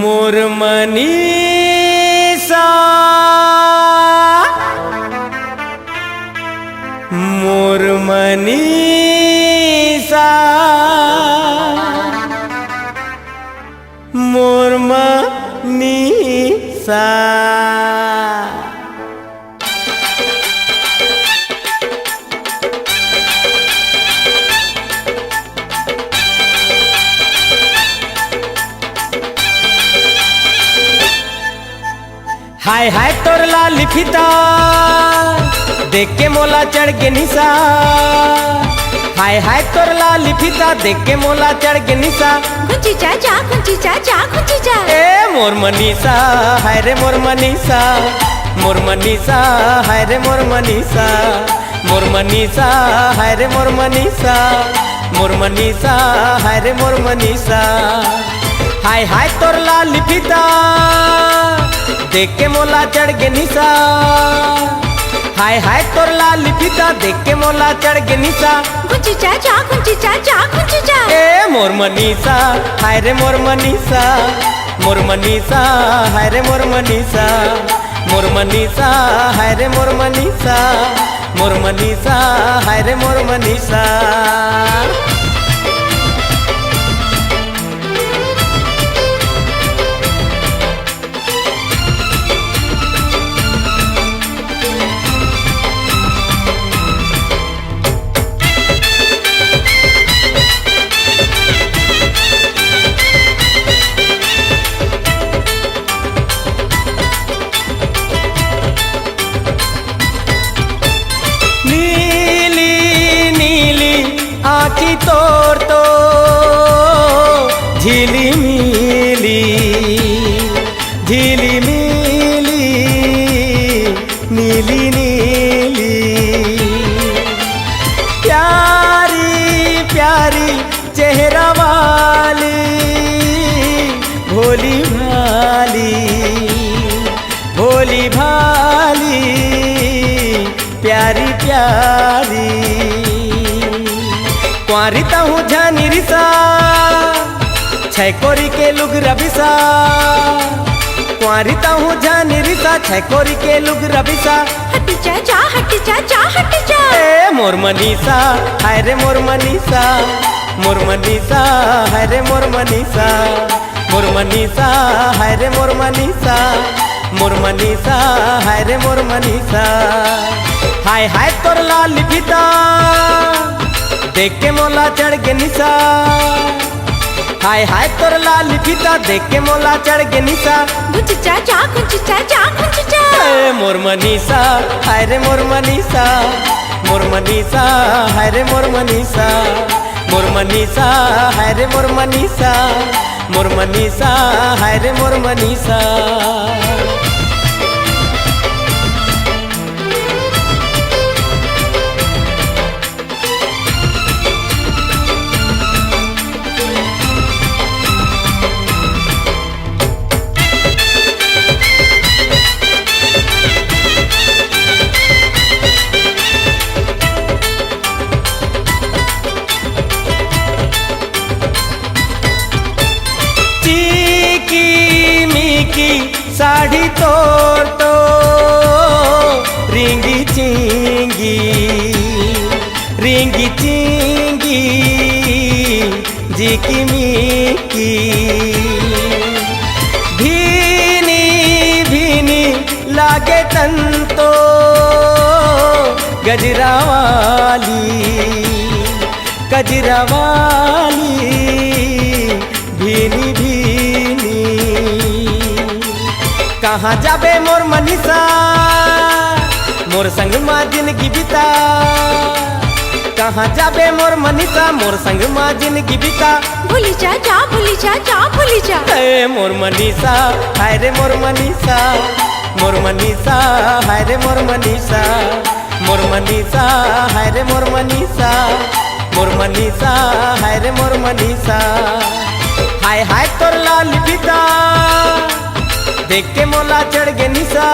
मोर मनीषा मोर मनीषा मोर मनीषा हाय हाय तोर लाली फीता देख के मोला चढ़ के निशा। हाय हाय तोर लाली फीता देख के मोला चढ़ के निशा। गुंची चाचा गुंची चाचा गुंची चा ए मोर मनीषा हाय रे मोर मनीषा मोर मनीषा हाय रे मोर मनीषा मोर मनीषा हाय रे मोर मनीषा मोर मनीषा हाय रे मोर मनीषा। हाय हाय तोर लाली फीता देख के मोला चढ़ के निशा। हाय हाय तोर लाली फीता देख के मोला चढ़ के निशा। गुंची चाचा गुंची चाचा गुंची चा ए मोर मनीषा हाय रे मोर मनीषा मोर मनीषा हाय रे मोर मनीषा मोर मनीषा हाय रे मोर मनीषा मोर मनीषा हाय रे मोर मनीषा। आँखी तोर तो झिली मिली झिली मिली नीली नीली प्यारी प्यारी चेहरा वाली भोली भाली भोली भाली प्यारी प्यारी कुंवारी तहु झानी रिसा छैकोरी के लुग रबिसा। कुंवारी तहु झानी रिसा छैकोरी के लुग रबिसा। हटी चाचा हटी चाचा हटी चा ए मोर मनीषा हाय रे मोर मनीषा मोर मनीषा हाय रे मोर मनीषा मोर मनीषा हाय रे मोर मनीषा मोर मनीषा हाय रे मोर मनीषा। हाय हाय तोर लाली फीता देख के मोला चढ़ के निशा। हाय हाय तोर लाली फीता देख के मोला चढ़ के निशा। गुंची चाचा गुंची चाचा गुंची चा ए मोर मनीषा हाय रे मोर मनीषा मोर मनीषा हाय रे मोर मनीषा मोर मनीषा हाय रे मोर मनीषा मोर मनीषा हाय रे मोर मनीषा। साड़ी तोर तो रिंगी चिंगी रिंगी चिंगी जिकी मिकी भीनी भीनी लागे तन तो गजरा वाली गजरा वाली भीनी भीनी। कहाँ जाबे मोर मनीषा मोर संग माँ जिंदगी बिता। कहाँ जाबे मोर मनीषा मोर संग माँ जिंदगी बिता। भूली चाचा भूली चाचा भूली चा ए मोर मनीषा हाय रे मोर मनीषा मोर मनीषा हाय रे मोर मनीषा मोर मनीषा हाय रे मोर मनीषा मोर मनीषा हाय रे मोर मनीषा। हाय हाय तोर लाली फीता देख के मोला चढ़ गे निशा।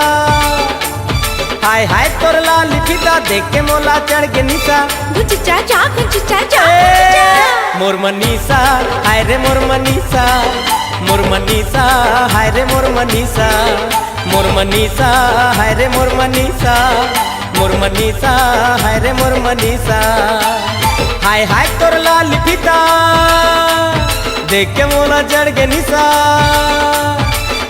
हाय हाय तोर लाल फीता देख के मोला चढ़ गे निशा। गुंचिचा जा गुंचिचा जा मोर मनीषा हाय रे मोर मनीषा, मोर मनीषा हाय रे मोर मनीषा, मोर मनीषा हाय रे मोर मनीषा, मोर मनीषा हाय रे मोर मनीषा। हाय हाय तोर लाल फीता देख के मोला चढ़ गे निशा।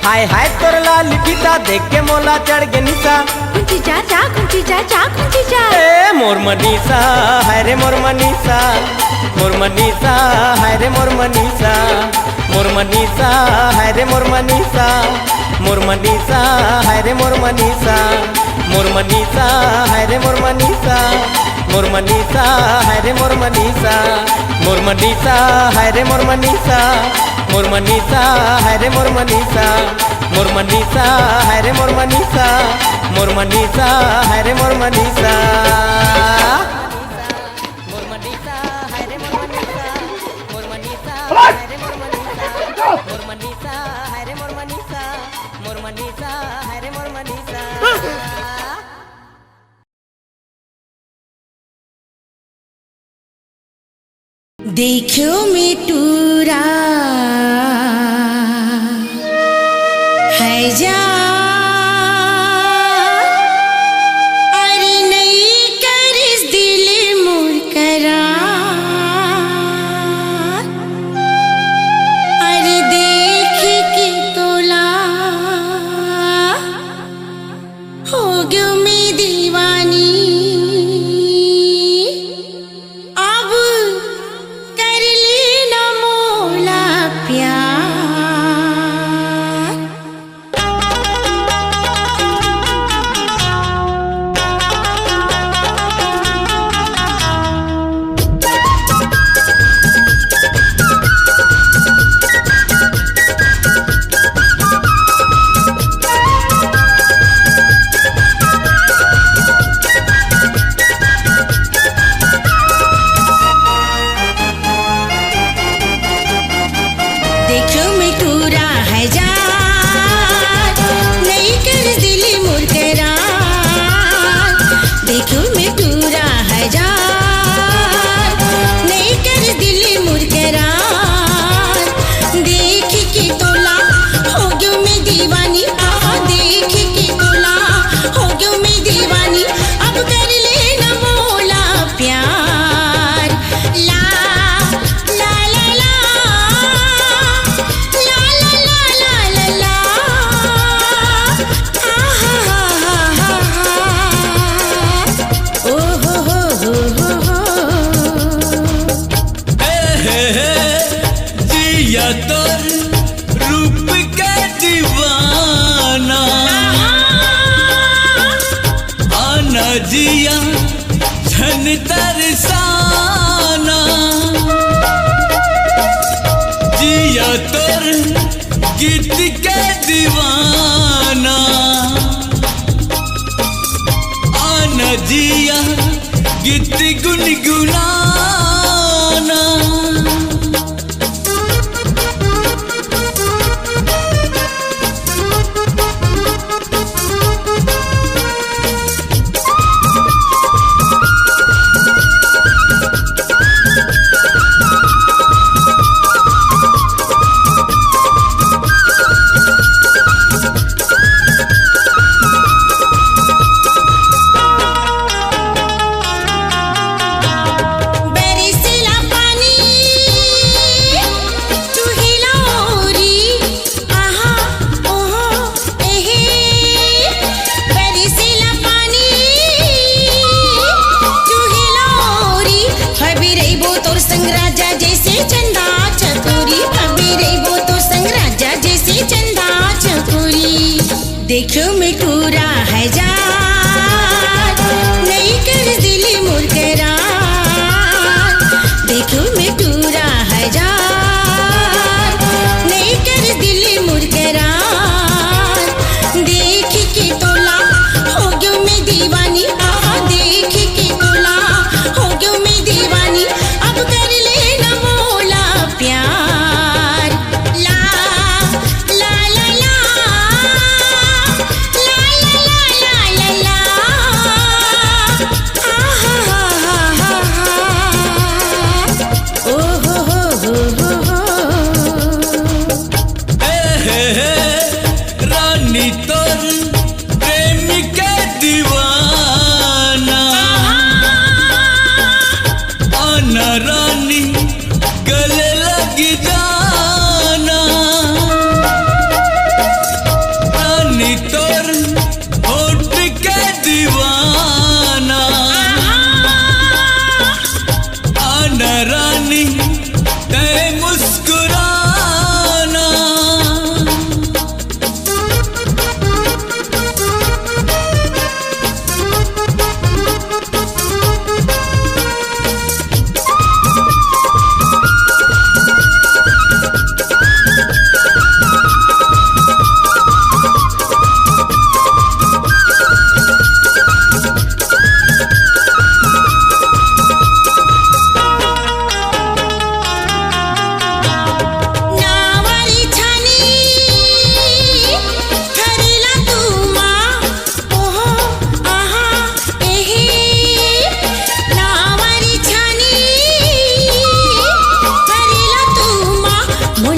हाय हाय तोर लाल फीता देख के मोला चढ़ गे निशा। गुंचिचा जा गुंचिचा जा गुंचिचा मोर मनीषा हाय रे मोर मनीषा, मोर मनीषा हाय रे मोर मनीषा, मोर मनीषा हाय रे मोर मनीषा, मोर मनीषा हाय रे मोर मनीषा, मोर मनीषा हाय रे मोर मनीषा, मोर मनीषा हाय रे मोर मनीषा, मोर मनीषा हाय रे मोर मनीषा, मोर मनीषा हाय रे मोर मनीषा, मोर मनीषा हाय रे मोर मनीषा, मोर मनीषा हाय रे मोर मनीषा। मोर मनीषा हाय रे मोर मनीषा, मोर मनीषा हाय रे मोर मनीषा, मोर मनीषा हाय रे मोर मनीषा, मोर मनीषा हाय रे मोर मनीषा। देखो मिटूरा है जा अरे नहीं कर इस दिल मोर करार। अरे देख के तोला हो गयो मैं दीवानी। अब कर लेना मोला प्यार। देखो मिटूरा है जा नहीं कर दिल मोर करार। देखो मिटूरा है जा नहीं कर दिल मोर करार। देख के तोला हो गयो मैं दीवानी। देख के तोला हो गयो मैं दीवानी। अब कर लेना मोला प्यार। ला ला ला ला जिया तोर रूप के दीवाना आना जिया धन तरसाना। जिया तोर गीत के दीवाना आना जिया गीत गुनगुनाना। देखो मिटूरा है जा नहीं कर दिल मोर करार। देखो मिटूरा है जा नहीं कर दिल मोर करार। देख के तोला हो गयो मैं दीवानी। देख के तोला हो गयो मैं दीवानी। अब कर लेना मोला प्यार। ला ला ला ला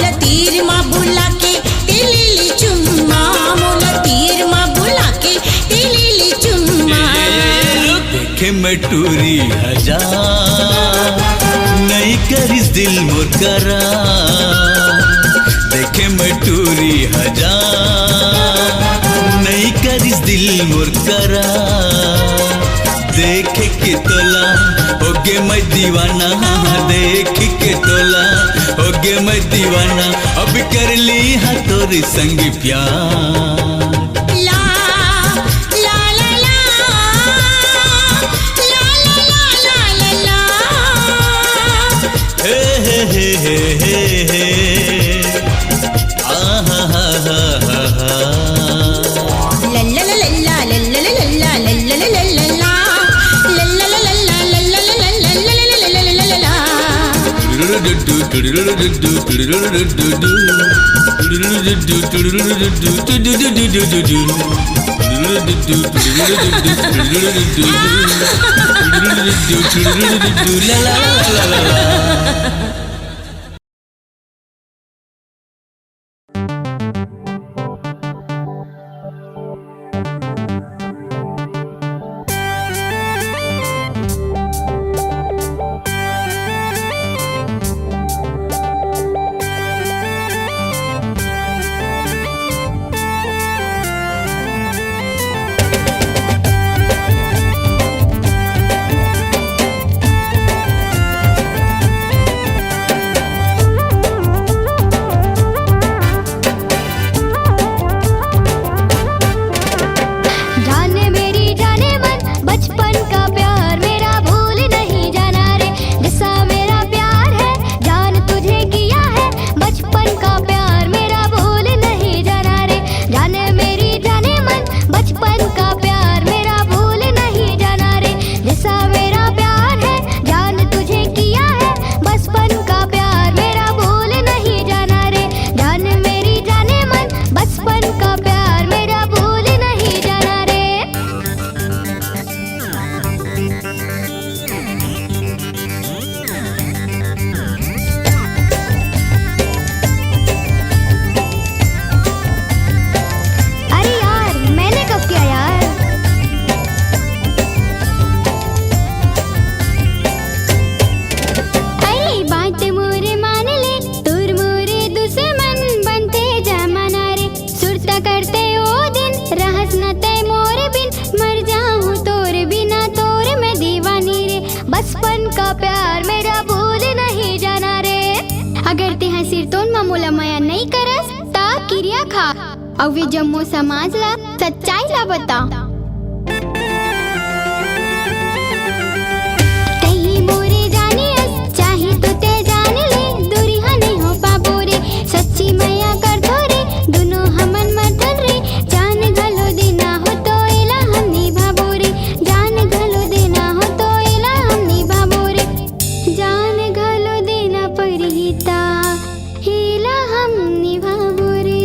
मोला तीर माँ बुला के तेली चुम्मा, मोला तीर माँ बुला के तेली चुम्मा। देखे मैं टूरी हजार नहीं करिस दिल मोर करा, देखे मैं टूरी हजार नहीं करिस दिल मोर करा। देख के तोला होगे मैं दीवाना, देख के तोला होगे मैं दीवाना, अब कर ली है तोरे संग प्यार। ला ला ला ला ला ला ला ला ला हे हे हे हे हे आहा हा हा हा हा ला ला ला ला ला ला ला ला ला ला ला ला ला। और वे जम्मो समाज ला सच्चाई ला बता। कहीं मोरे जाने चाहे तो ते जान ले, दूरिहा नहीं हो पाबो रे, सच्ची मैया कर दो रे, दोनों हमन मथन रे, जान घलो देना हो तो एला हम निभाबो रे, जान घलो देना हो तो एला हम निभाबो रे, जान घलो देना परिहिता हेला हम निभाबो रे।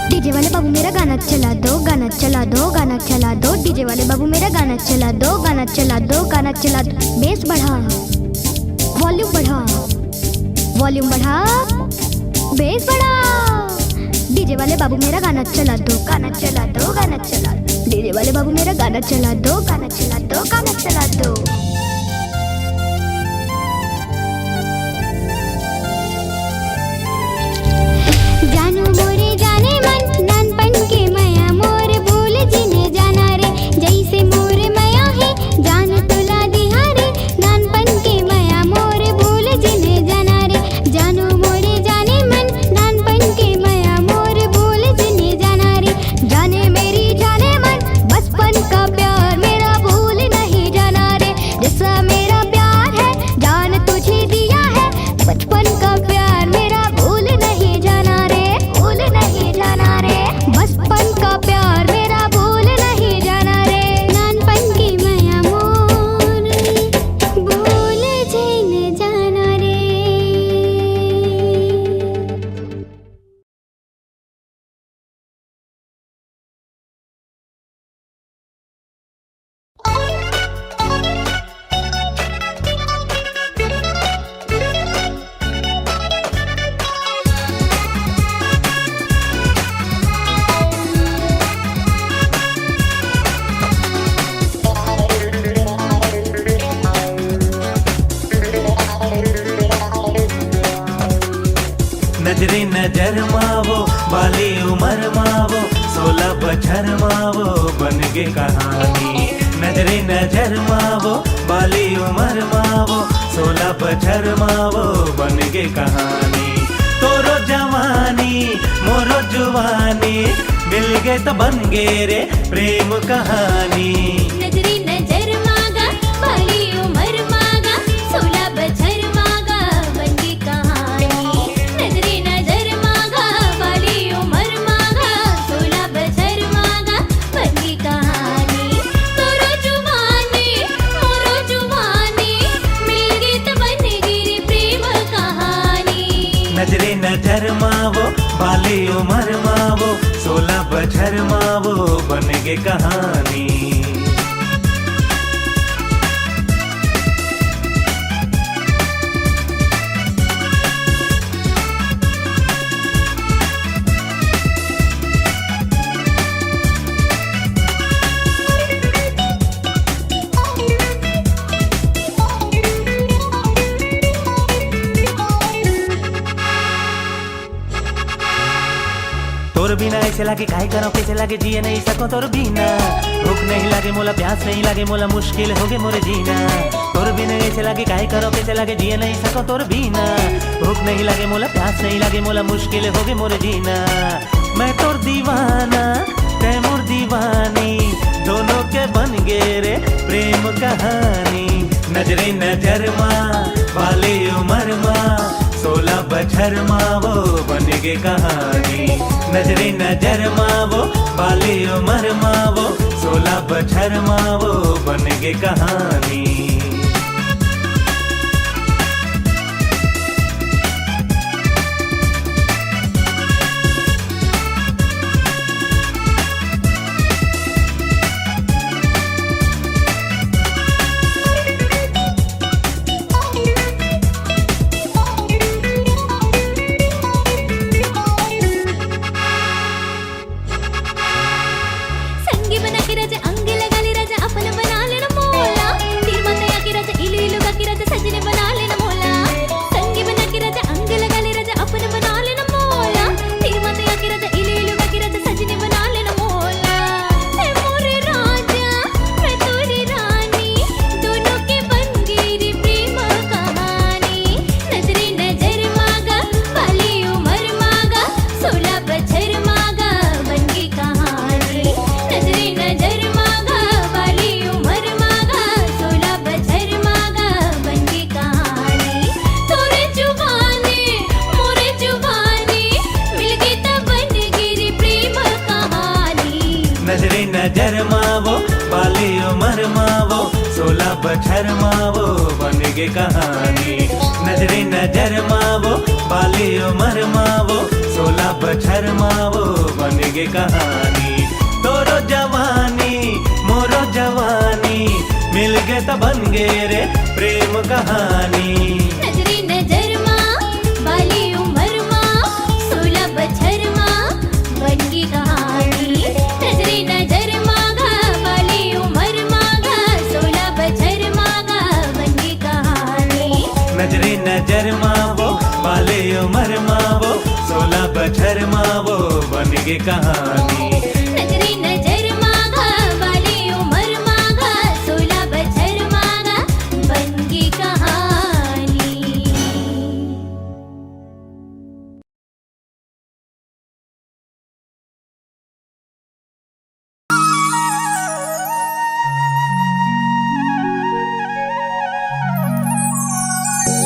डीजे वाले बाबू मेरा गाना चला दो, गाना चला दो, गाना चला दो, डीजे वाले बाबू मेरा गाना चला दो, गाना चला दो, गाना चला दो, बेस बढ़ा, वॉल्यूम बढ़ा, वॉल्यूम बढ़ा, बेस बढ़ा। डीजे वाले बाबू मेरा गाना चला दो, गाना चला दो, गाना चला दो, डीजे वाले बाबू मेरा गाना चला दो, गाना चला दो, गाना चला दो। जानू मोरे जाने मन नानपन के माया मोर भूल जिने जाना रे, जैसे मोर माया है जान तुला दिहा रे, नानपन के माया मोर भूल जिने जाना रे, जानू मोरे जाने मन नानपन के माया मोर भूल जिने जाना रे, जाने मेरी जाने मन बचपन का प्यार मेरा भूल नहीं जाना रे, नजरे नजर मावो बाली उमर मावो 16 बछर मावो बन गे कहानी। नजरे नजर मावो बाली उमर मावो 16 बछर मावो बन गे कहानी। तोरो जवानी मोरो जुवानी मिल गे तो बन गे रे प्रेम कहानी। नजरे नजर मागा बाली उमर मागा 16 बछर मागा बन गे कहानी। नजरे नजर मागा बाली उमर मागा 16 बछर मागा बन गे कहानी। तोरो जुवानी मोरो जुवानी मिल गे तो बन गे रे प्रेम कहानी। नजरे नजर मावो बाली उमर मावो 16 बछर मावो बन गे कहानी। तोर बिना ऐसे लागे काहे करो कैसे लागे जिए नहीं सको तोर बिना। भूख नहीं लागे मोला प्यास नहीं लागे मोला मुश्किल हो गए मोरे जीना। तोर बिना ऐसे लागे काहे करो कैसे लागे जिए नहीं सको तोर बिना। भूख नहीं लागे मोला प्यास नहीं लागे मोला मुश्किल हो गए मोरे जीना। मैं तोर दीवाना तै मोर दीवानी दोनों के बन गे रे प्रेम कहानी। नजरे नजर माँ बाली उमर माँ 16 बछर मावो बन गे कहानी। नजरे नजर मावो बाली उमर मावो 16 बछर मावो बन गे कहानी। संगी बना के राजा अंग लगा ले राजा अपन बना लेना मोला। तीर माता के राजा इलू इलू का के राजा सजने बना लेना मोला। संगी बना के राजा अंग लगा ले राजा अपन बना लेना मोला। तीर माता के राजा इलू इलू का के राजा सजने बना लेना मोला। ए मोरे राजा मैं तोरी रानी दोनों के बन गे रे प्रेम कहानी। नजरे नजर मागा बाली उमर मागा 16 बछर मागा बन गे कहानी। नजरे नजर मागा बाली उमर मागा 16 बछर मागा बन गे कहानी। तोरे जुबानी मोरे जुबानी मिल गे तो बन गे रे प्रेम कहानी। नजरे नजर मावो बाली उमर मावो 16 बछर मावो बन गे कहानी। नजरे नजर मावो बाली उमर मावो 16 बछर मावो बन गे कहानी। तोरो जवानी मोरो जवानी मिल गे तो बन गे रे प्रेम कहानी। नजरे नजर माँ बाली उमर माँ 16 बछर माँ बन गे कहानी। नजरे नजर मागा बाली उमर मागा 16 बछर मागा बन गे कहानी। नजरे नजर मावो बाली उमर मावो 16 बछर मावो बन गे कहानी। नजरे नजर मागा बाली उमर मागा 16 बछर मागा बन गे कहानी।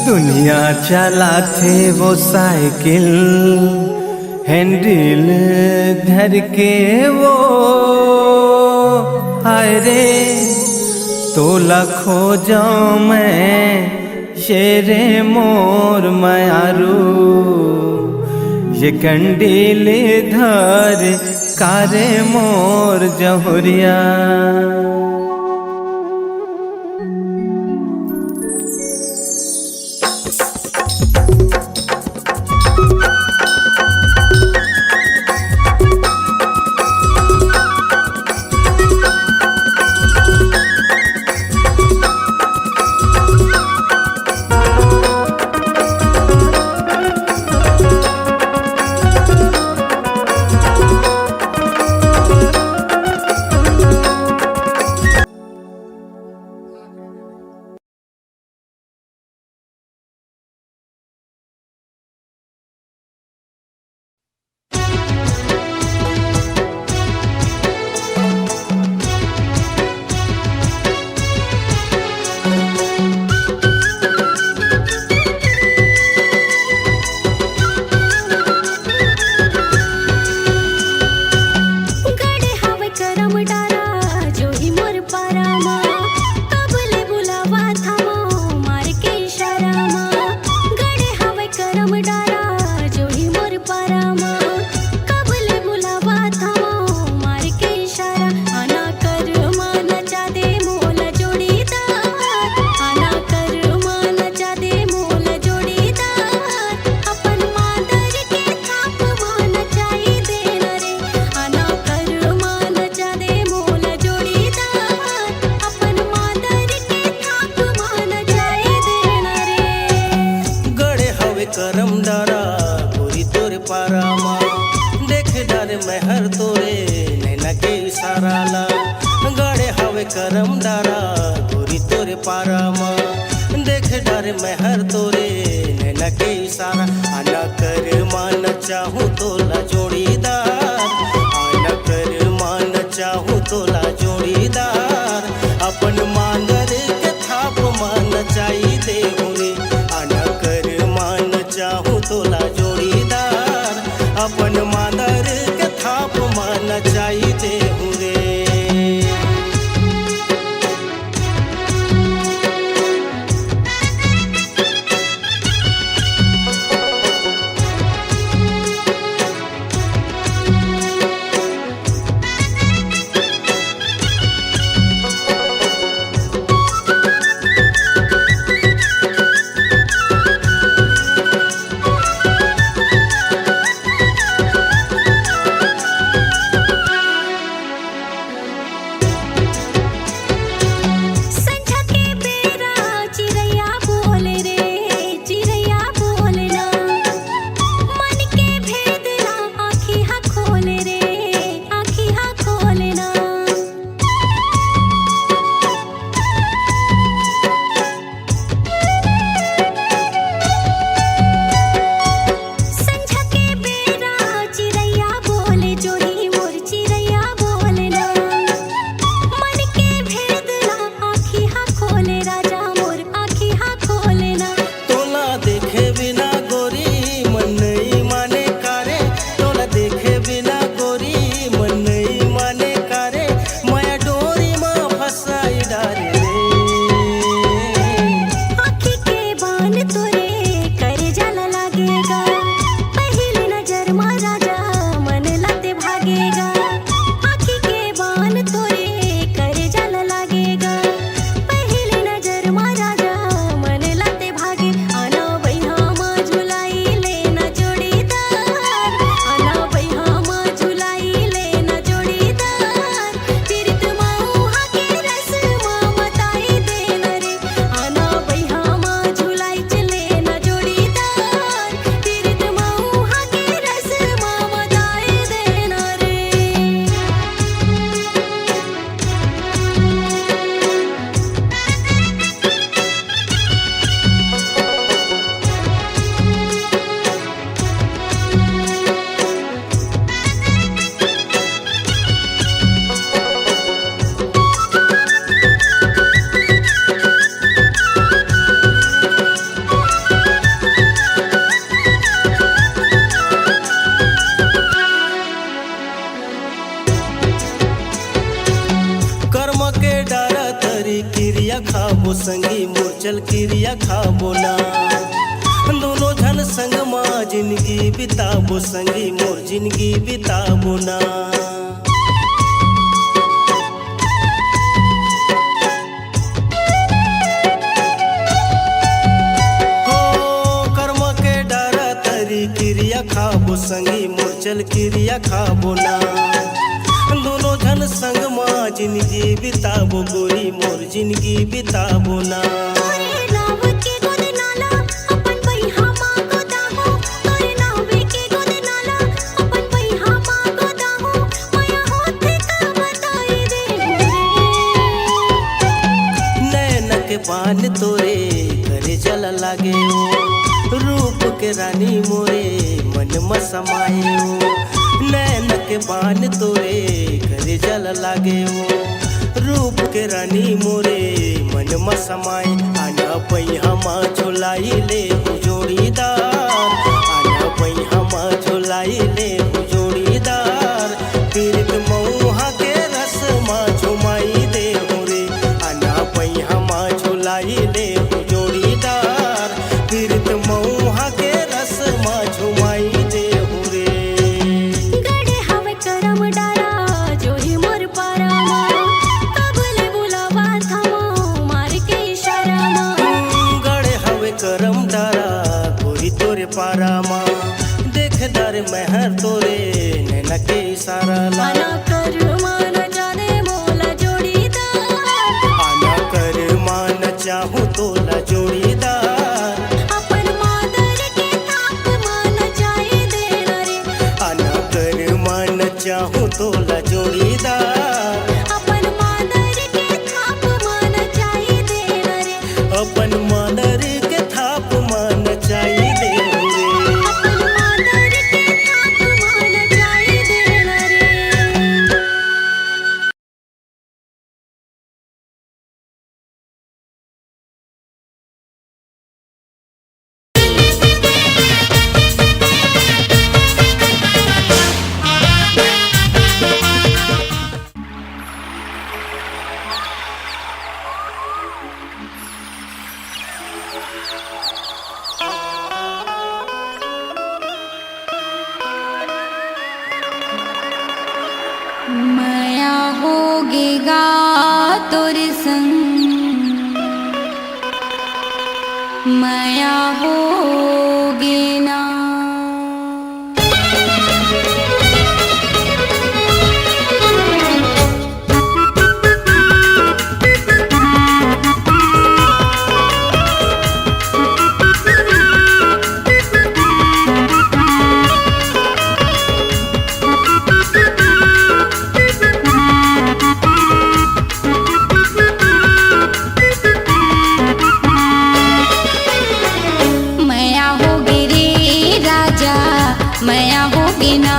दुनिया चलाते वो साइकिल हैंडल धर के वो हाय रे तोला खो जाऊं मैं शेरे मोर मायारू ये कंडील धर कारे मोर जहुरिया। करम डारा गोरी तोरे पारामा देख डारे महर तोरे नैना के इशारा ला गड़े हवे करम डारा गोरी तोरे पारामा देख डारे महर तोरे नैना के इशारा आना कर मान चाहूँ तोला जोड़ीदार आना कर मान चाहूँ तोला जोड़ीदार अपन मांगर के थाप मान चाही दे रे आना कर मान चाहूँ तोला जोड़ीदार अपन मांगर के थाप मान चाही दे रे। क्रिया खाबो संगी मोचल क्रिया खाबो ना दोनों झन संग माँ जिंदगी बिताबो संगी मोर जिंदगी बिताबो ना। हो कर्म के डारा तरी क्रिया खाबो संगी मोचल क्रिया खाबो ना दोनों झन संग माँ जिंदगी बिताबो गोरी मोर जिंदगी बिताबो ना। नैन के बान तोरे करे जल लागे रूप के रानी मोरे मन में समाये नैन के बान तोरे करे जल लागे रूप के रानी मोरे मन में समाये आना पई हम झोलाई ले जोड़ीदार आना पई हम झोलाई ले जोड़ीदार पीरत मऊहा के रस माँ झुमाई दे रे आना पई हम झोलाई ले जोड़ीदार पीरत मऊहा के रस माँ झुमाई दे रे। गड़े हवे करम डारा जो ही मोर पारा कबले बुलावा थामो मार के इशारा गड़े हवे करम डारा गोरी तोरे पारा माँ देख डर महर तोरे नैना के इशारा ला आना कर मान जाने मोला जोड़ीदार आना कर मान चाहूँ तोला जोड़ीदार अपन मादर के चाहूँ तोला जोड़ीदार। अपन मादर के थाप मान चाही देव रे, अपन मादर के थाप मान चाही देव रे। अपन मादर के थाप मान चाही देव रे। माया होगेगा तोर संग, माया होगे ना। माया होगे रे राजा, माया होगे ना।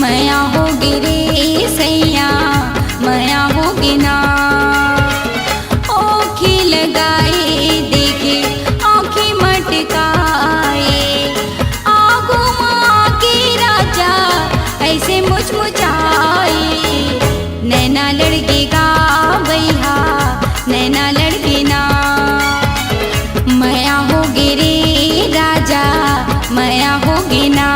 माया होगे रे सैया, माया होगे ना। ओखी लगाए देखे आँखें मटकाए, आगो माँ के राजा ऐसे मुचमुचाए। नैना लड़केगा भैया, नैना लड़के ना। माया होगे रे राजा, माया होगे ना।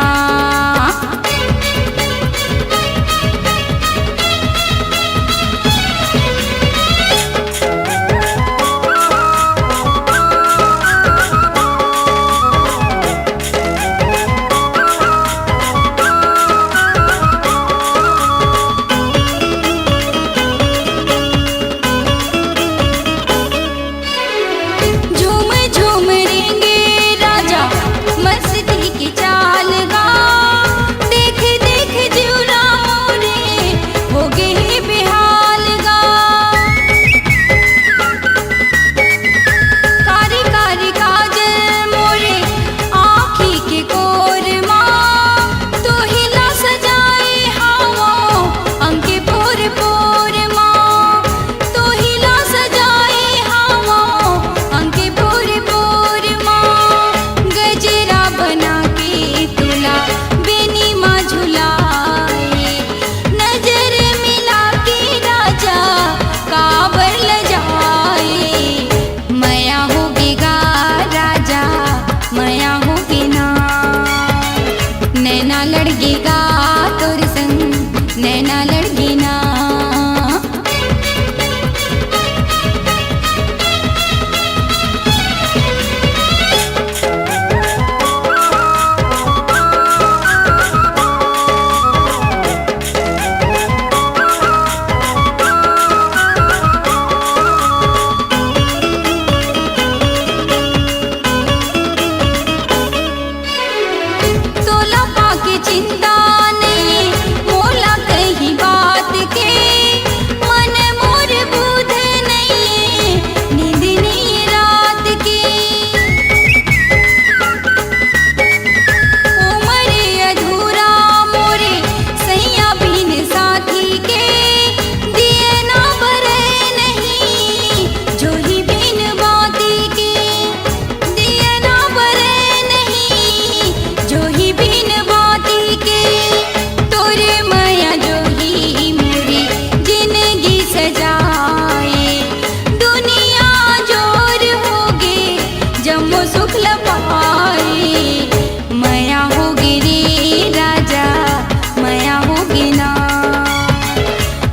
झूम झूम रेंगे राजा मस्ती की चाल गा, देख देख जुरा मोरे हो गए बेहाल गा। कारी कारी काजल मोरे आँखी के कोर माँ, तो हिला सजाए हवा अंके पोर पोर माँ, तो हिला सजाए हवा अंके पोर पोर माँ। गजरा बना के तुला बेनी माँ झुलाए, नजर मिला के राजा काबर ल जाए। माया होगेगा राजा, माया होगे ना। नैना लड़गेगा तोर संग, नैना लड़गे ना। तोला पाके चिंता नहीं मोला कही बात के, मन मोर बुध नहीं नींद नहीं रात के। उमर अधूरा मोरे सैया बिन साथी के, दिए ना बरे नहीं जो ही बिन बाती के। दिए ना बरे नहीं जो ही बिन बाती के, तोरे माया जो ही मोरी जिंदगी सजाए। दुनिया जोर होगे जम्मो सुख लपाए। माया होगे रे राजा, माया होगे ना।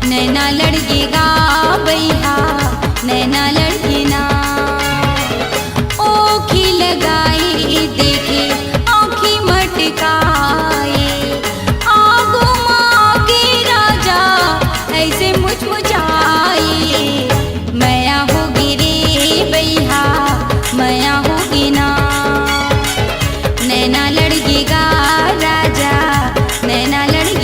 नैना लड़केगा भैया, नैना लड़के ना। ओखी लगाए देखे आँखी मटकाए, आगो माँ के राजा ऐसे मुचमुचाए। माया होगी रे भैया, माया होगी ना। नैना लड़केगा राजा, नैना लड़के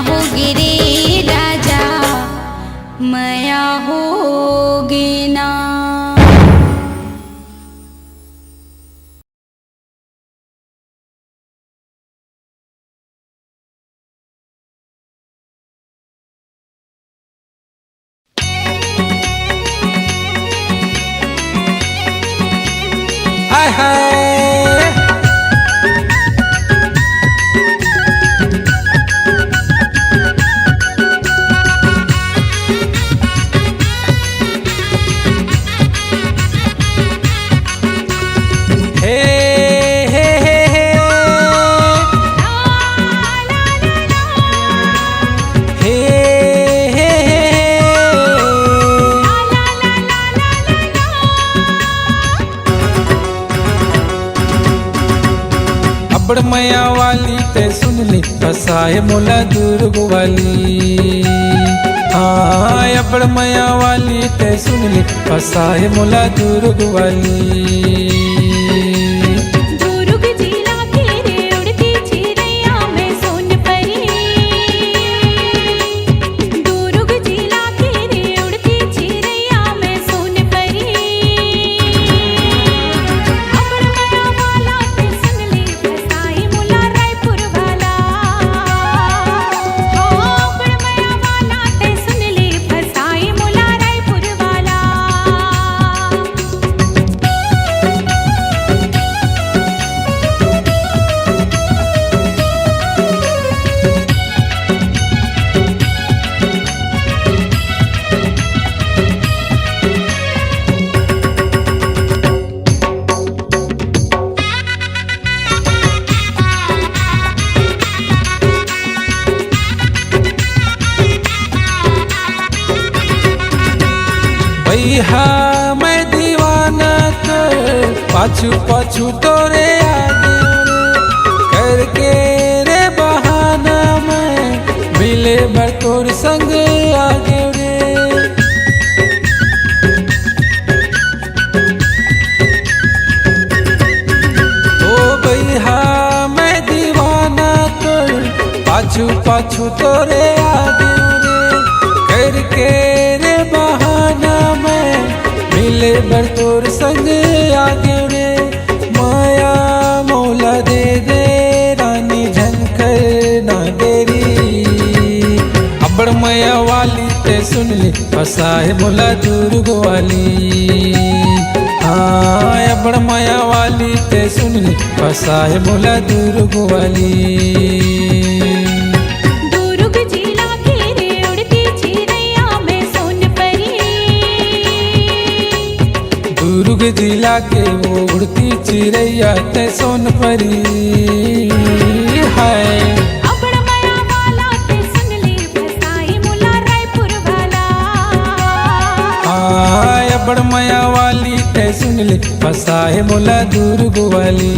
होगे रे राजा माया होगे ना। हाय हाय हे हे हे हे हे हे अबड़ मैया वाली ते सुन ली फसाए मोला दुर्ग वाली। हाँ अबड़ मैया वाली ते सुन ली फसाए मोला दुर्ग वाली। दुर्ग जिला के रे उड़ती चिड़ैया मैं सोन परी। दुर्ग जिला के रे उड़ती चिड़ैया मैं सोन परी। अबड़ माया वाला ते सुन ले फसाई मुला रायपुर वाला। हाँ अबड़ माया वाला ते सुन ले फसाई मुला रायपुर वाला। भैया मैं दीवाना कर पाछू पाछू तोरे आगे रे करके रे बहाना मैं मिले बर तोर संग आगे रे। ओ भैया मैं दीवाना कर पाछू पाछू तोरे आगे रे करके रे बहाना मैं मिले बर तोर संग आगे रे। माया मौला दे दे रानी झनकर ना देरी। अबड़ मैया वाली ते सुन ली फसाए मोला दुर्ग वाली। हाँ अबड़ मैया वाली ते सुन ली फसाए मोला दुर्ग वाली। दुर्ग जिला के रे उड़ती चिड़ैया मैं सोन परी। दुर्ग जिला के वो उड़ती चिड़ैया ते सोन परी। हाय अबड़ माया वाला ते सुन ले फसाई मुला रायपुर वाला। हाँ अबड़ मैया वाली ते सुन ली फसाए मोला दुर्ग वाली।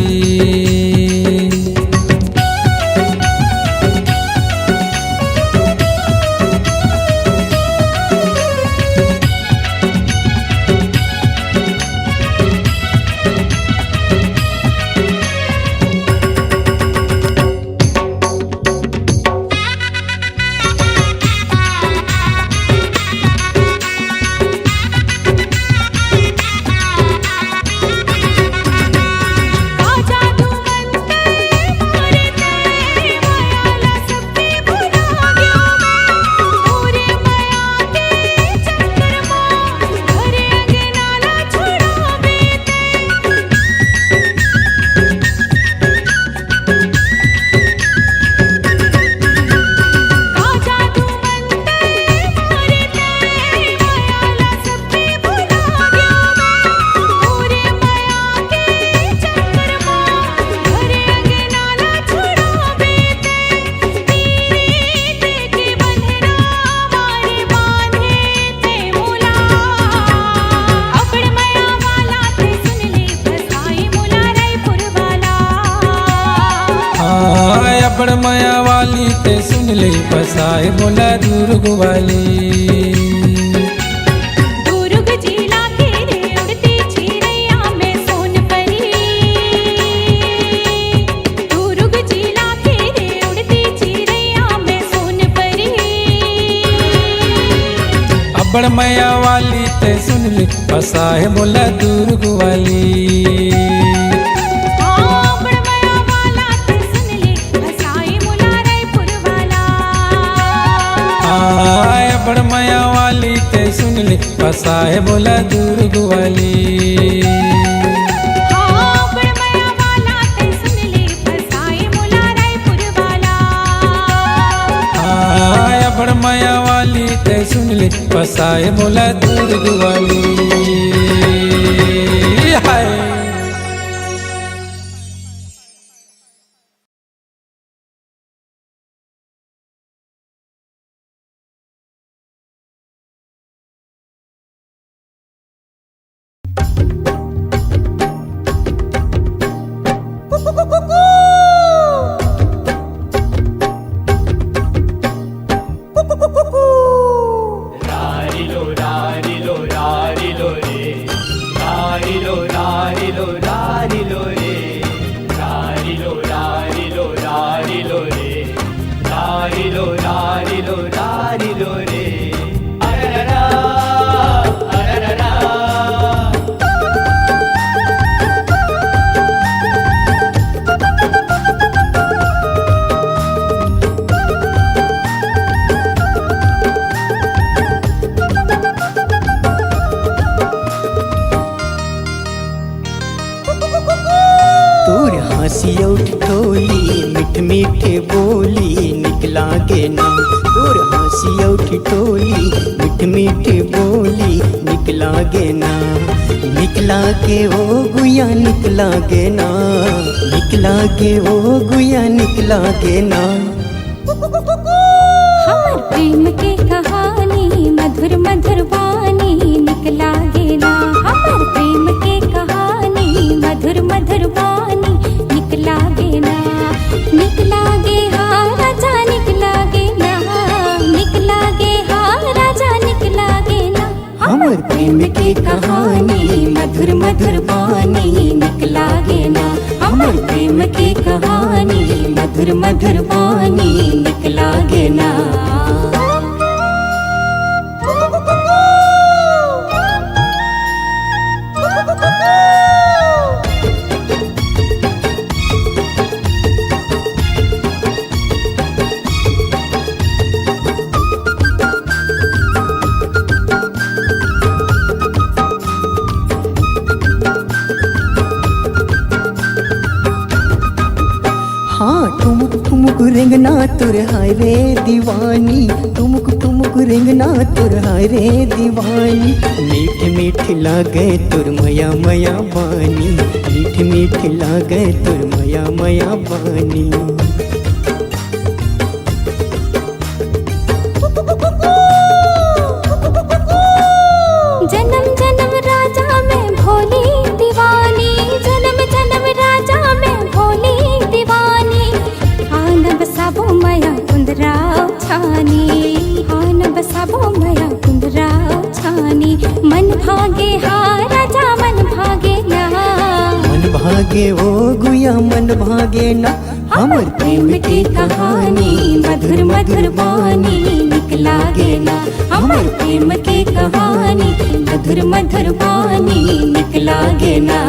अबड़ माया वाली ते सुन ले फसाए मोला दुर्ग वाली। दुर्ग जिला के रे उड़ती चिड़ैया मैं सोन परी। दुर्ग जिला के रे उड़ती चिड़ैया मैं सोन परी। बड़मैया वाली ते सुन ले बसा है मोला दुर्ग वाली। बड़मैया वाला ते सुन ले बसाए मोला रायपुर वाला। बड़मैया वाली ते सुन ले बसा है मोला दुर्ग वाली। बड़मैया वाला ते सुन ले बसाए मोला रायपुर वाला। बड़मैया वाली ते सुन ले बसा है मोला दुर्ग वाली। हाय तोर हंसिया ठिठोली मीठ मीठे बोली निकला गे ना। तोर हंसिया ठिठोली मीठ मीठे बोली निकला गे ना। निकला के ओ गुया निकला गे ना। निकला के ओ गुया निकला गे ना। हमर प्रेम के कहानी मधुर मधुर वाणी निकला गे ना। हमर प्रेम के कहानी मधुर मधुर वाणी निकला गे ना। निकला गे हाँ राजा निकला गे ना। निकला गे हाँ राजा निकला गे ना। हमर प्रेम के कहानी मधुर मधुर वाणी निकला गे ना। हमर प्रेम के कहानी मधुर मधुर वाणी निकला गे ना। हाँ ठुमुक ठुमुक रेंगना तुर हाय रे दीवानी। ठुमुक ठुमुक रेंगना तुर हाय रे दीवानी। मीठ मीठ लागे तुर मया मया बानी। मीठ मीठ लागे तुर मया मया बानी। जन्म जन्म राजा में भोली दीवानी। जन्म जन्म राजा में भोली दीवानी। हान बसाबो मया कुंदराव छानी। हान बसाबो मया कुंदराव छानी। मन भागे हा राजा मन भागे ना। मन भागे ओ गुया मन भागे ना। हमर प्रेम की कहानी मधुर मधुर वाणी निकला गे ना। हमर प्रेम की कहानी मधुर मधुर वाणी निकला गे ना।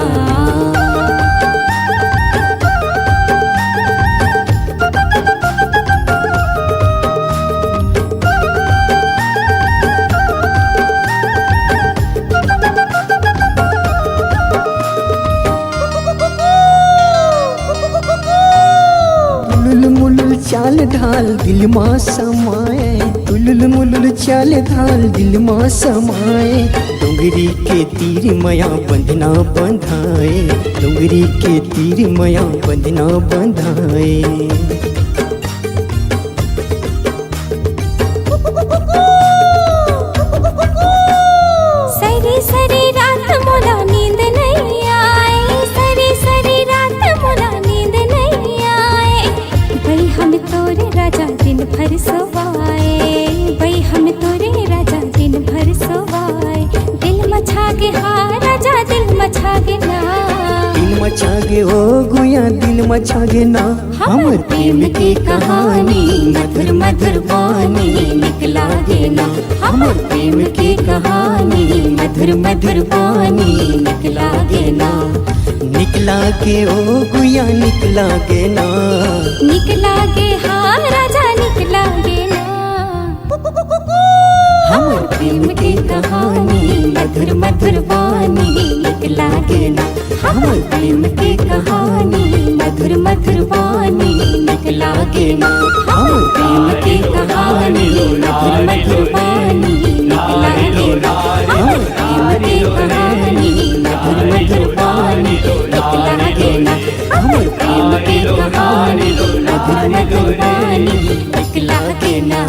चाल ढाल दिल माँ समाए। तुलुल मुलुल चाल ढाल दिल माँ समाए। डोंगरी के तीर मया बंधना बंधाए। डोंगरी के तीर मया बंधना बंधाए। सरी सरी रात मोला नींद नहीं आए। सरी सरी रात मोला नींद नहीं आए। भाई हम तोरे राजा दिन भर सोवाए। भाई हम तोरे राजा दिन भर सोवाए। दिल मछागे हा राजा दिल मछागे ना। दिल मचागे ओ गुया दिल मचागे ना। हमर प्रेम की कहानी मधुर मधुर वाणी निकला गे ना। हमर प्रेम प्रेम की कहानी मधुर मधुर पानी निकला गे ना, निकला के ओ गुया निकला के ना, निकला गे हाँ राजा निकला गे ना। हमर प्रेम की कहानी मधुर मधुर पानी निकला गे ना, हमर प्रेम की कहानी मधुर मधुर पानी निकला गे ना, हमर प्रेम की कहानी मधुर मधुर पानी निकला गे ना, हमर प्रेम की कहानी मधुर मधुर पानी निकला गे ना, हमर प्रेम की कहानी मधुर मधुर पानी निकला गे ना।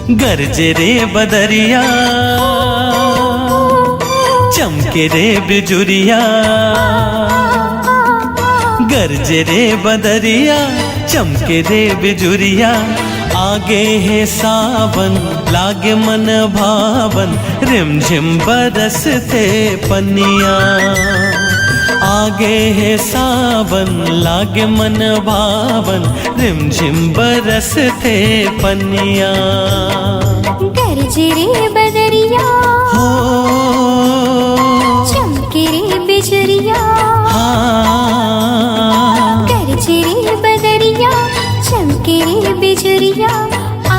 गरजे रे बदरिया चमके रे बिजुरिया गरजे रे बदरिया चमके रे बिजुरिया आगे है सावन लागे मन भावन रिमझिम बरसते पनिया आगे है सावन लागे मन भावन रिमझिम बरसते पनिया गरजे रे बदरिया हो चमके रे बिजुरिया गरजे रे बदरिया चमके रे बिजुरिया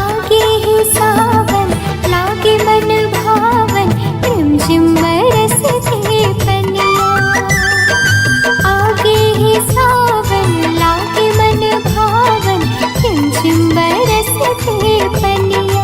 आगे है सावन लागे मन भावन रिमझिम बरसते पनिया आगे है सावन लागे मन भावन रिमझिम बरसते पनिया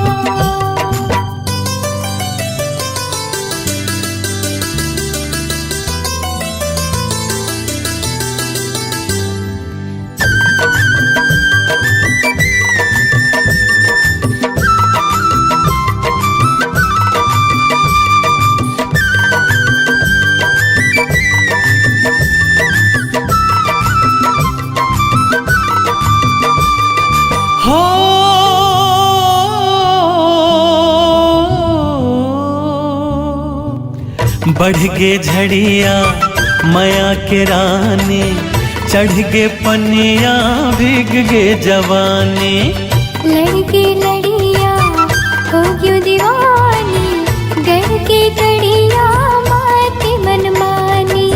बढ़ गे झड़िया माया के रानी चढ़ गे पनिया भीग गे जवानी लड़के लड़िया हो क्यों दीवानी गढ़ के कड़िया माती मनमानी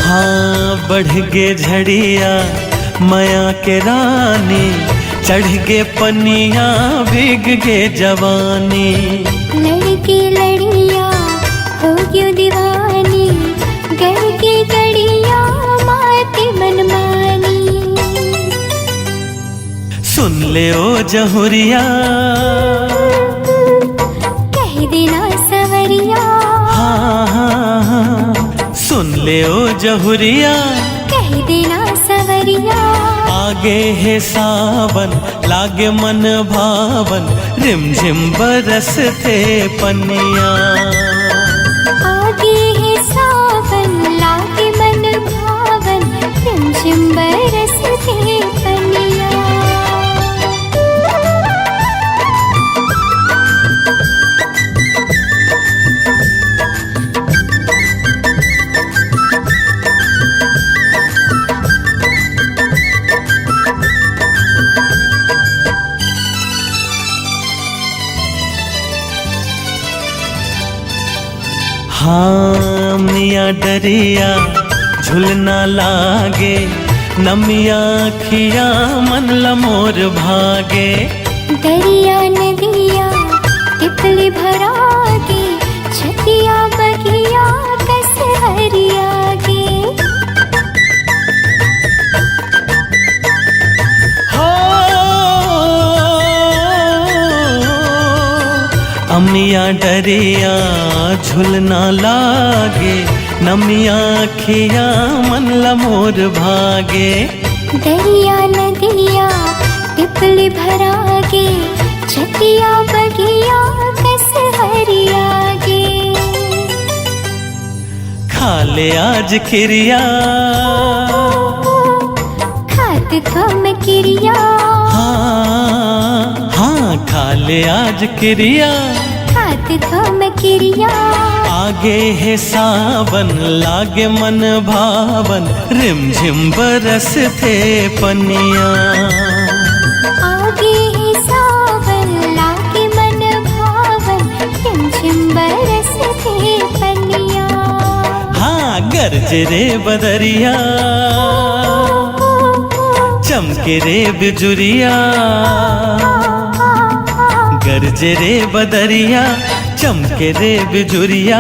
हाँ बढ़ गे झड़िया माया के रानी चढ़ गे पनिया भीग गे जवानी लड़के लड़िया हो क्यों दीवानी गढ़ के कड़िया माती मनमानी सुन ले ओ जहुरिया कह देना सवरिया हाँ हाँ हाँ सुन ले ओ जहुरिया कह देना सवरिया आगे है सावन लागे मन भावन रिमझिम बरसते पनिया आगे है सावन लागे मन भावन रिमझिम बरसते पनिया हाँ मिया डरिया झुलना लागे नमिया खिया मन लमोर भागे दरिया नदिया तितली भरा के छतिया बगिया कस हरिया गे हो अमिया डरिया झुलना लागे नमिया खिया मन लमोर भागे दरिया नदिया तितली भरा के छतिया बगिया कस हरिया गे खा ले आज खिरिया खात थम किरिया हाँ हाँ खा ले आज क्रिया खात थम किरिया आगे है सावन लागे मन भावन रिमझिम बरसते पनिया आगे है सावन लागे मन भावन रिमझिम बरसते पनिया हाँ गरजे रे बदरिया चमके रे बिजुरिया गरजे रे बदरिया चमके रे बिजुरिया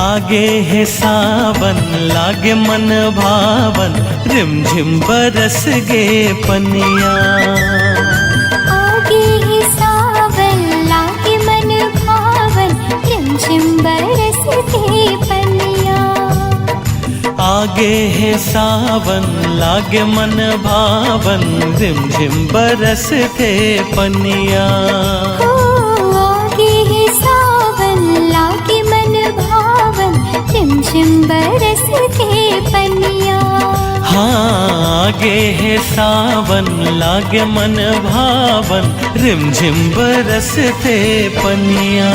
आगे है सावन लागे मन भावन रिमझिम बरस गे पनिया आगे है सावन लागे मन भावन रिमझिम बरसते पनिया आगे है सावन लागे मन भावन, रिमझिम बरसते पनिया। हो आगे है सावन लागे मन भावन, रिमझिम बरसते पनिया। हाँ आगे है सावन लागे मन भावन, रिमझिम बरसते पनिया।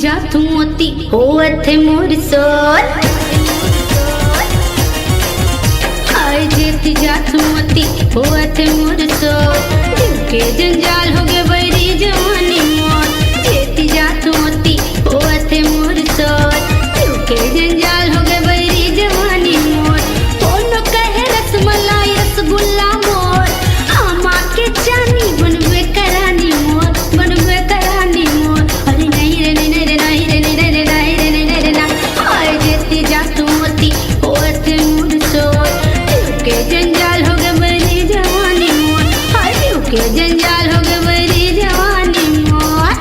जाथू मोती होवत मोर सोर, हाय जेती जाथू मोती होवत मोर सोर। दिल के जंजाल हो गए बड़ी जवानी मोर, जेती जाथू मोती होवत मोर सोर। दिल के जंजाल हो गए बड़ी जवानी मोर। कोनो कहे रसमलाई रसगुल्ला मोर, आमा के चानी बनवे करानी मोर, बनवे करानी मोर। अरे नहीं रे नहीं रे नहीं रे नहीं रे नहीं रे नहीं रे ना, हाय जेती जातू मोती होवत मोर सोर। दिल के जंजाल हो गए बड़ी जवानी मोर, हाय दिल के जंजाल हो गए बड़ी जवानी मोर।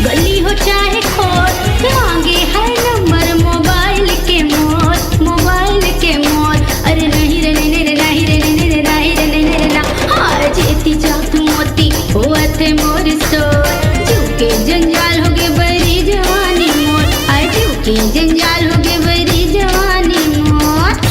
गली हो चाहे खोर, मांगे है नंबर मोबाइल के मोर, मोबाइल के मोर। अरे नहीं रे नहीं रे नहीं रे नहीं रे नहीं रे नहीं रे ना, हाय जेती जातू मोती होवत मोर सोर। जीव के जंजाल हो गए बड़ी जवानी मोर, हाय जीव के जंजाल हो गए बड़ी जवानी मोर।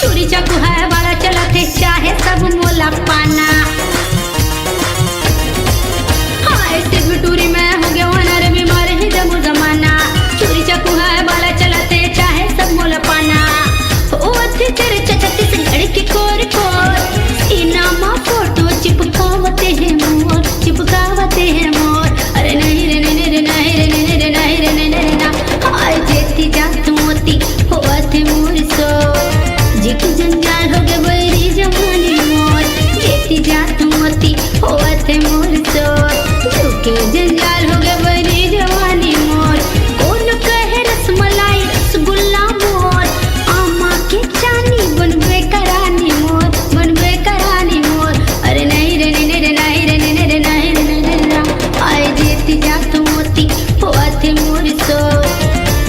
चोरी चाकू है वाला चला थे चाहे सब मोला पाना, हाय सिर्फ टूरी में हो गया वनर बीमार है जब जमाना। चोरी चाकू है वाला चला थे चाहे सब मोला पाना। ओ अच्छे तेरे चचती से लड़के कोर कोर, सीना मा फोटो चिपकावते हैं मोर, चिपकावते हैं मोर। अरे नहीं रे नहीं रे नहीं रे नहीं रे नहीं रे नहीं रे ना, हाय जेती जातू मोती होवत मोर सोर। जेती जंजाल हो गए बड़ी जवानी मोर, जेती जातू मोती होवत मोर सोर। दिल के जंजाल हो गए बड़ी जवानी मोर। कोनो कहे रसमलाई रसगुल्ला मोर, आमा के चानी बनवे करानी मोर, बनवे करानी मोर। अरे नहीं रे नहीं रे नहीं रे नहीं रे नहीं रे नहीं रे ना, आए जेती जातू मोती होवत मोर सोर।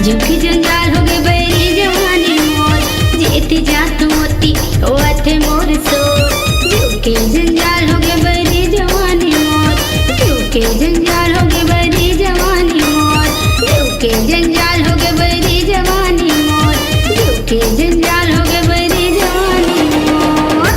जीव के जंजाल हो गए बड़ी जवानी मोर, जेती जातू मोती होवत मोर सोर। जीव के जंजाल हो गए बड़ी जवानी मोर, जीव के जंजाल हो गए बड़ी जवानी मोर। जीव के जंजाल हो गए बड़ी जवानी मोर, जीव के जंजाल हो गए बड़ी जवानी मोर।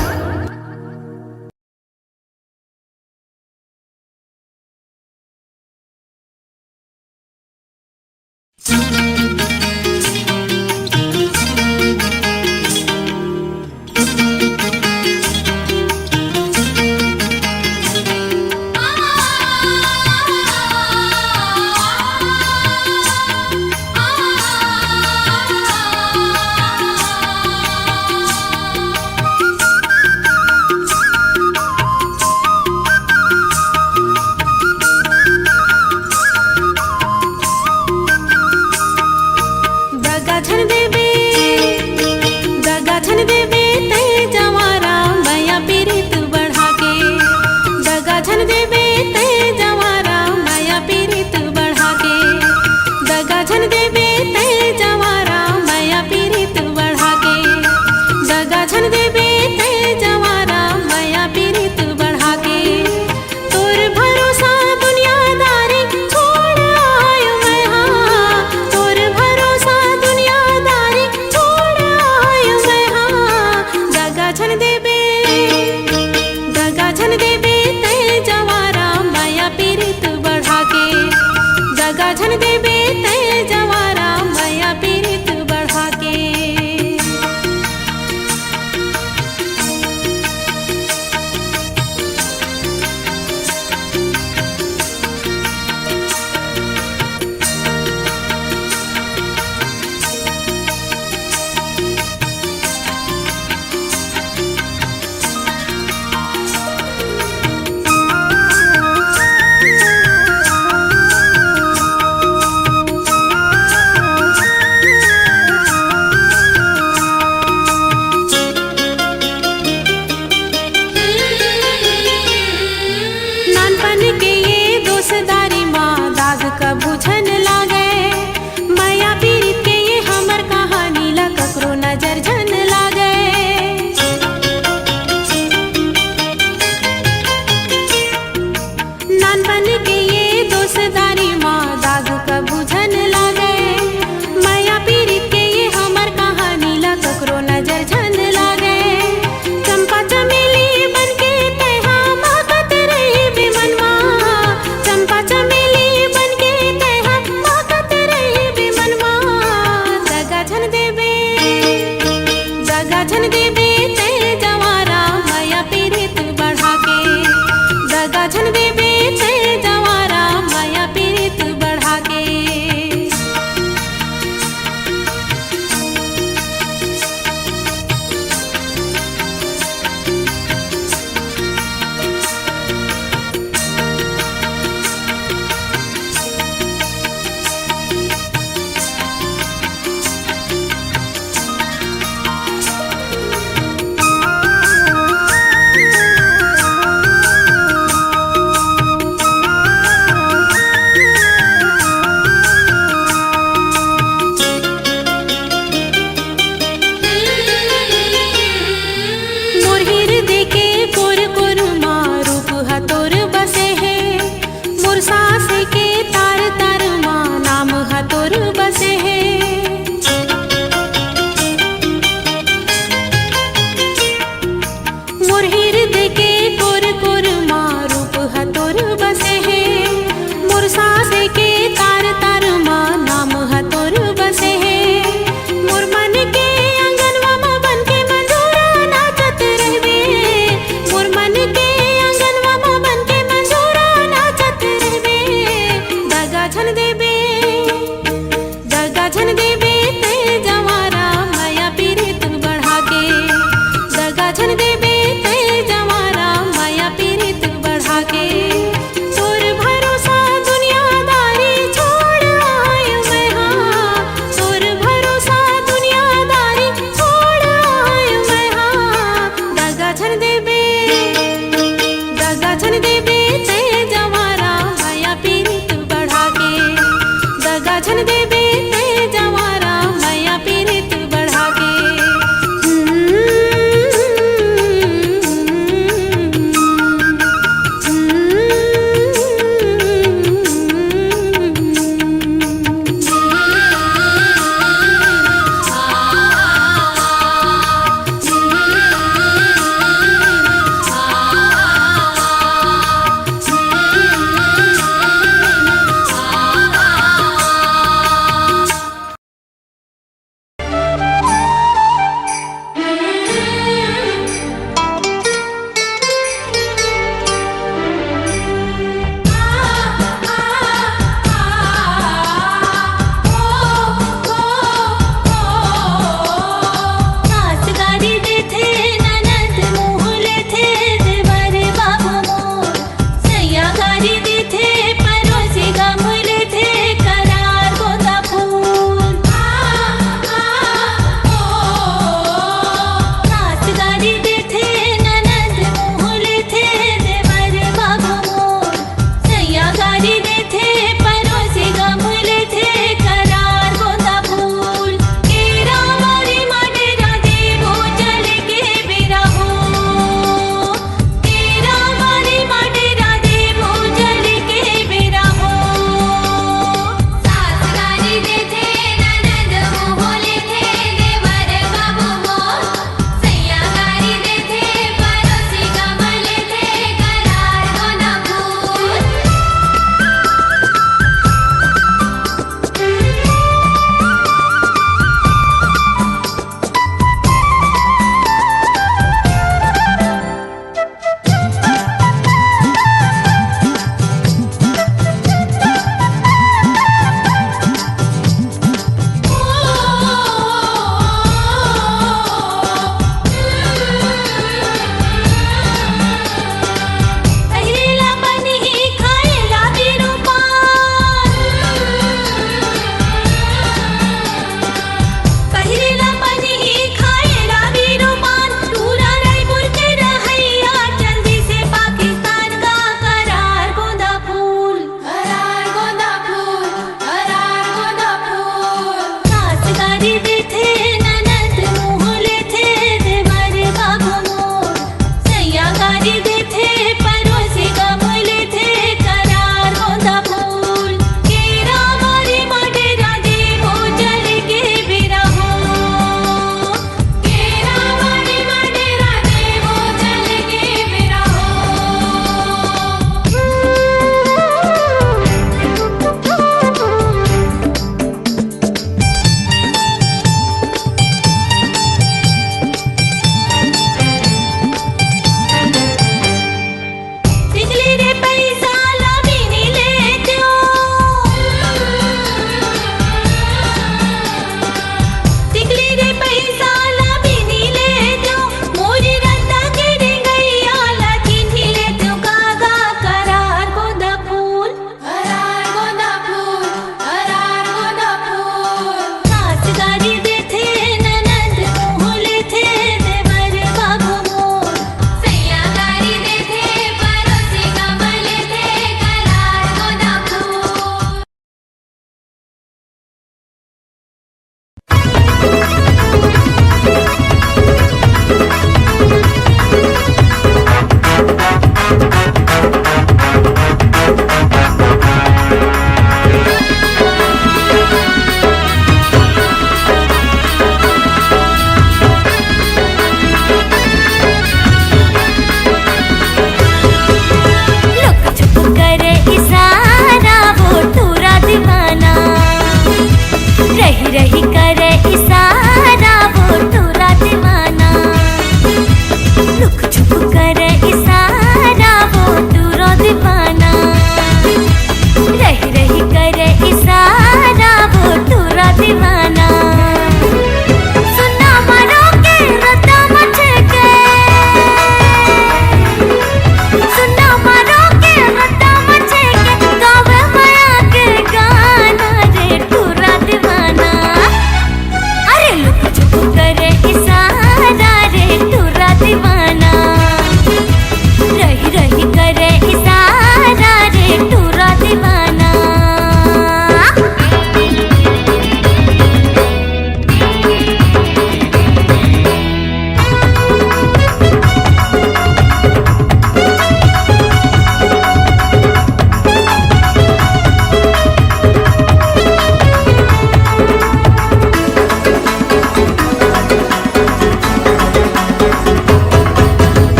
रे